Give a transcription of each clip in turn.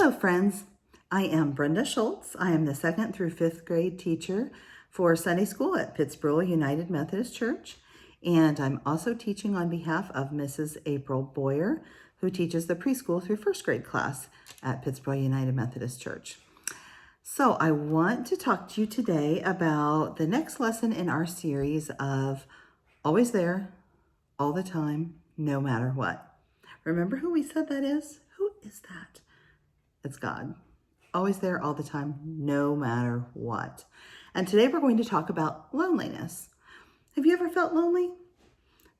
Hello, friends. I am Brenda Schultz. I am the 2nd through 5th grade teacher for Sunday school at Pittsburgh United Methodist Church. And I'm also teaching on behalf of Mrs. April Boyer, who teaches the preschool through 1st grade class at Pittsburgh United Methodist Church. So I want to talk to you today about the next lesson in our series of Always There, All the Time, No Matter What. Remember who we said that is? Who is that? It's God. Always there, all the time, no matter what. And today we're going to talk about loneliness. Have you ever felt lonely?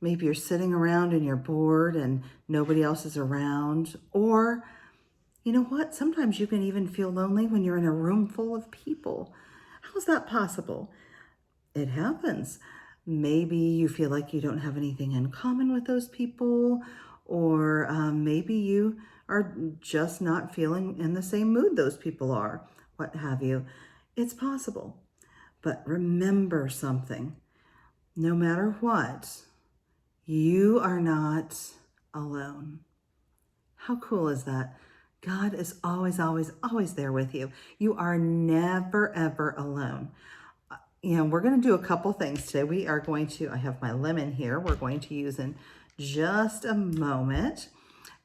Maybe you're sitting around and you're bored and nobody else is around. Or, you know what? Sometimes you can even feel lonely when you're in a room full of people. How's that possible? It happens. Maybe you feel like you don't have anything in common with those people, or maybe you are just not feeling in the same mood those people are, what have you. It's possible. But remember something. No matter what, you are not alone. How cool is that? God is always, always, always there with you. You are never, ever alone. We're going to do a couple things today. I have my lemon here. We're going to use in just a moment.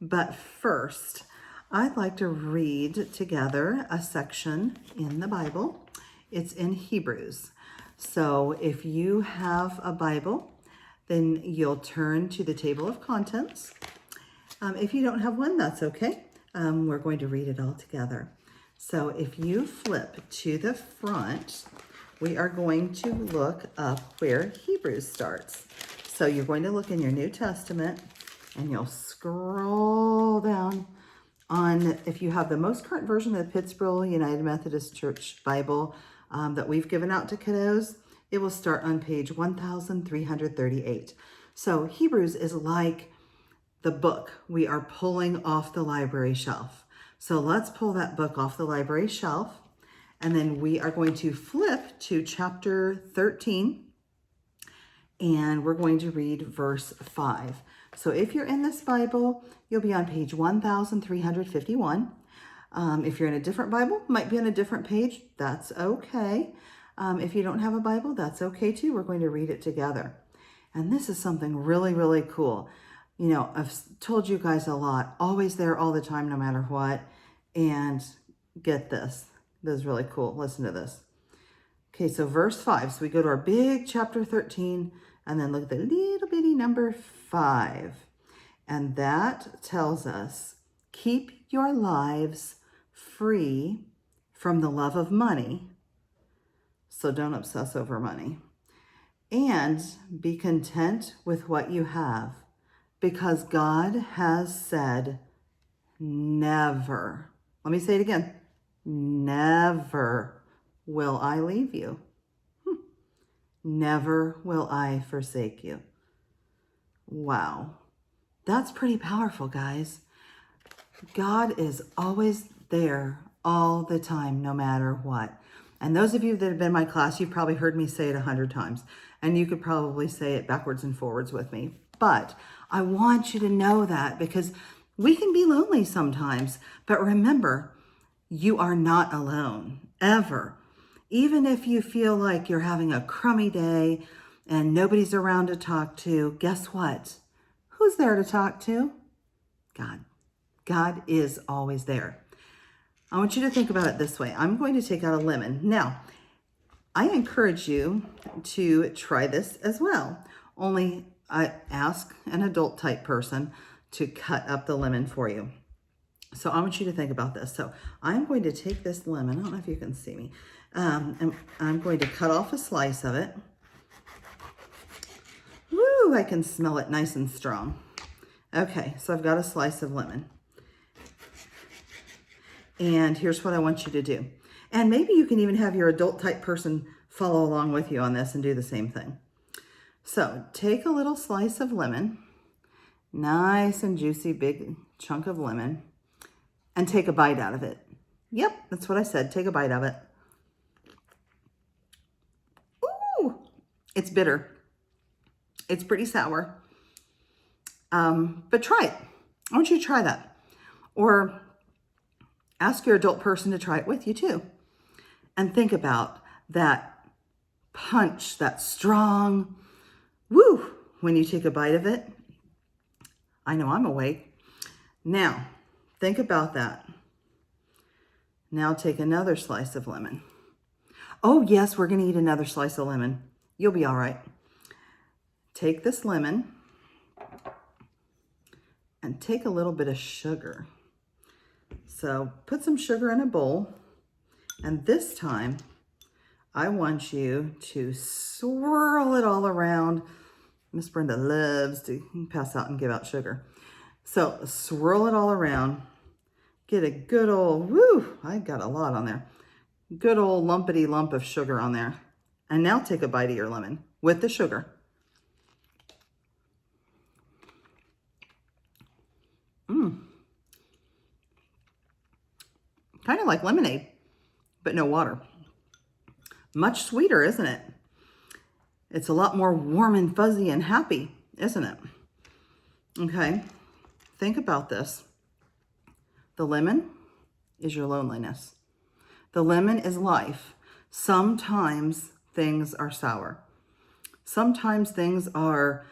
But first, I'd like to read together a section in the Bible. It's in Hebrews. So if you have a Bible, then you'll turn to the table of contents. If you don't have one, that's okay. We're going to read it all together. So if you flip to the front, we are going to look up where Hebrews starts. So you're going to look in your New Testament and you'll scroll down on, if you have the most current version of the Pittsburgh United Methodist Church Bible that we've given out to kiddos, it will start on page 1338. So Hebrews is like the book we are pulling off the library shelf. So let's pull that book off the library shelf. And then we are going to flip to chapter 13, and we're going to read verse 5. So if you're in this Bible, you'll be on page 1351. If you're in a different Bible, might be on a different page. That's okay. If you don't have a Bible, that's okay too. We're going to read it together. And this is something really, really cool. I've told you guys a lot, always there all the time, no matter what. And get this. This is really cool. Listen to this. Okay, so verse 5. So we go to our big chapter 13 and then look at the little bitty number 5. And that tells us, keep your lives free from the love of money. So don't obsess over money. And be content with what you have, because God has said, never. Let me say it again. Never will I leave you. Never will I forsake you. Wow. That's pretty powerful, guys. God is always there all the time, no matter what. And those of you that have been in my class, you've probably heard me say it 100 times. And you could probably say it backwards and forwards with me. But I want you to know that, because we can be lonely sometimes. But remember, you are not alone, ever. Even if you feel like you're having a crummy day and nobody's around to talk to, guess what? Who's there to talk to? God. God is always there. I want you to think about it this way. I'm going to take out a lemon. Now, I encourage you to try this as well. Only I ask an adult type person to cut up the lemon for you. So I want you to think about this. So I'm going to take this lemon. I don't know if you can see me. And I'm going to cut off a slice of it. Woo, I can smell it nice and strong. Okay, so I've got a slice of lemon. And here's what I want you to do. And maybe you can even have your adult type person follow along with you on this and do the same thing. So take a little slice of lemon, nice and juicy, big chunk of lemon, and take a bite out of it. Yep, that's what I said. Take a bite of it. Ooh, it's bitter. It's pretty sour. But try it. I want you to try that. Or Ask your adult person to try it with you too. And think about that punch, that strong woo when you take a bite of it. I know I'm awake. Now, think about that. Now take another slice of lemon. Oh yes, we're gonna eat another slice of lemon. You'll be all right. Take this lemon and take a little bit of sugar. So put some sugar in a bowl, and this time I want you to swirl it all around. Miss Brenda loves to pass out and give out sugar. So swirl it all around. Get a good old, woo, I got a lot on there. Good old lumpity lump of sugar on there. And now take a bite of your lemon with the sugar. Kind of like lemonade, but no water. Much sweeter, isn't it? It's a lot more warm and fuzzy and happy, isn't it? Okay, think about this. The lemon is your loneliness. The lemon is life. Sometimes things are sour. Sometimes things are,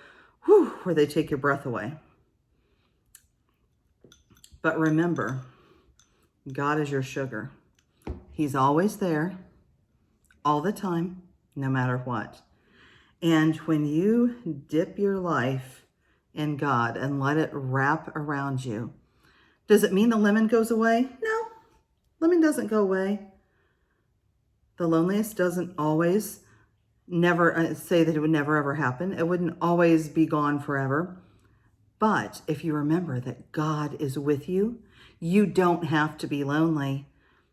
where they take your breath away. But remember, God is your sugar. He's always there, all the time, no matter what. And when you dip your life in God and let it wrap around you, does it mean the lemon goes away? No, lemon doesn't go away. The loneliness doesn't always never say that it would never ever happen. It wouldn't always be gone forever. But if you remember that God is with you, you don't have to be lonely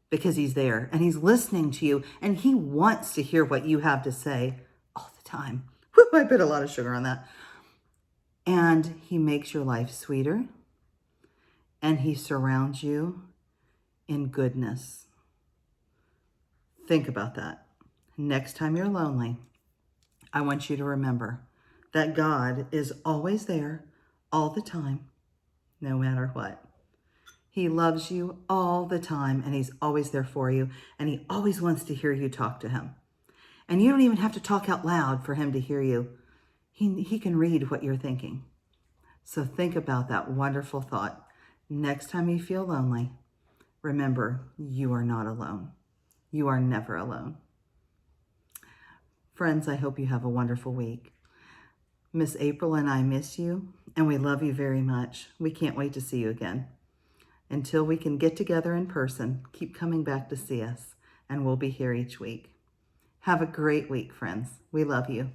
because he's there and he's listening to you and he wants to hear what you have to say all the time. Whew, I put a lot of sugar on that. And he makes your life sweeter and he surrounds you in goodness. Think about that. Next time you're lonely, I want you to remember that God is always there all the time, no matter what. He loves you all the time and he's always there for you and he always wants to hear you talk to him. And you don't even have to talk out loud for him to hear you. He can read what you're thinking. So think about that wonderful thought. Next time you feel lonely, remember you are not alone. You are never alone. Friends, I hope you have a wonderful week. Miss April and I miss you, and we love you very much. We can't wait to see you again. Until we can get together in person, keep coming back to see us, and we'll be here each week. Have a great week, friends. We love you.